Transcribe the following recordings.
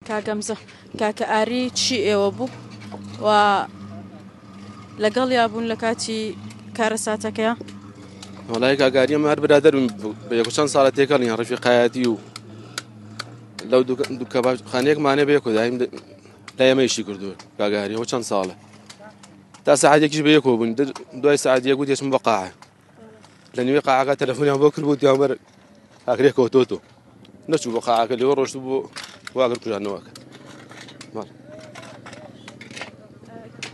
کاگەمزە کاکە ئاری چی ئێوە بوو و لەگەڵ یابوون لە کاتی کارە ساتەکەیە؟ وڵای کاگاری ئەمە هەر برادەر بە یەک چەند ساڵە تێکەڵین ڕەفیقایەتی و لەو خانەیەکمانێ بە یەکۆ دایم لە ئێمەیشی کردووە کاگاریەوە چەند ساڵە تا سەعاتێکیش بە یەکەوە بوون دوای سەعات یەک گوت دێچم بە قاعە لە نوێی قاعەکە تەلەفۆنیان بۆ کرد بوو دیامەر ئاگرێ کەوتۆتۆ نەچوو بۆ قاعەکە لێوە ڕۆشتو بۆ واگر کوژانەوەکە.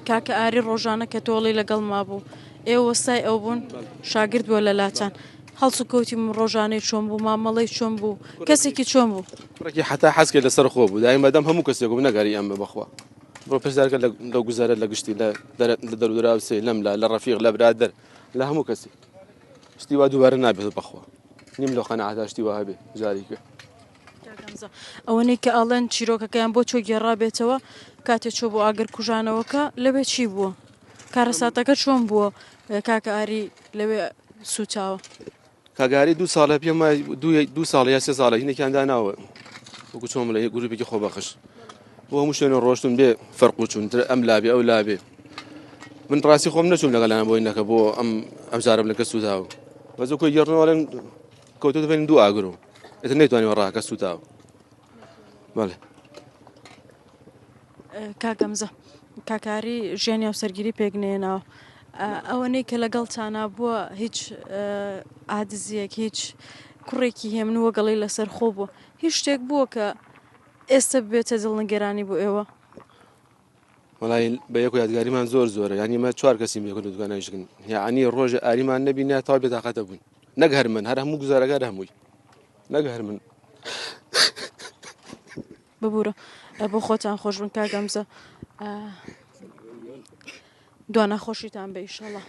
کاکە ئاری ڕۆژانە کە تۆڵی لەگەڵ مابوو ئێوە وەستای ئەو بوون شاگرد بووە لە لاتان هەڵس و کەوتی ڕۆژانەی چۆن بوو مامەڵەی چۆن بوو کەسێکی چۆن بوو ڕێکی حتا حەزکێ لەسەر خۆ بوو دایم بەدەم هەموو کەسێک بوو نەگەری ئەمە بەخوا بڕۆ پرسیارکە لەو گوزارە لە گشتی لە دەرودراوسێ لەم لە ڕەفیق لە برادەر لە هەموو کەسێک شتی وا دووبارە نابێت بەخوا نیم لەو قەناعەتا شتی وا هەبێ جارێکە. ئەوەنەی کە ئاڵێن چیرۆکەکەیان بۆ چۆ گێڕابێتەوە کاتێک چۆ بۆ ئاگر کوژانەوەکە لەوێ چی بووە کارە ساتەکە چۆن بووە کاکە ئاری لەوێ سوچاوە؟ کاگاری دوو ساڵە پێم دوو ساڵ یا سێ ساڵە هینێکیان داناوە وەکو چۆم لە گروپێکی خۆبەخش بۆ هەموو شوێنە ڕۆشتون بێ فەرق و چوون ئەم لابێ ئەو لابێ من ڕاستی خۆم نەچوم لەگەڵیان بۆی نەکە بۆ ئەم جارم لەکە سوتاوە بەزە کۆی گێڕنەوەڵێن کەوتۆ دەبێن دوو ئاگرەوە ئێتر نەیتوانیوە ڕاکە سوتاوە. بەڵێ کاگەمزە کاکاری ژیانی هاوسەرگیری پێکنێناوە ئەوەنەی کە لەگەڵ چانا بووە هیچ عادزیەک هیچ کوڕێکی هێمنووە گەڵی لەسەر خۆ بووە هیچ شتێک بووە کە ئێستا بێتە دڵنگێرانی بۆ ئێوە؟ وڵای بە یەک یادگاریمان زۆر زۆرە ینی مە چوار کەسی بێکن و دوگانەیشکن یعنی ڕۆژە ئاریمان نەبینە تا بێتاقەتە بوون نەک هەر من هەر هەموو گوزارەکە هەمووی نەک هەر من ببوورە بۆ خۆتان خۆش بن کاگەمزە دوانە خۆشیتان بە ئیشەڵڵا.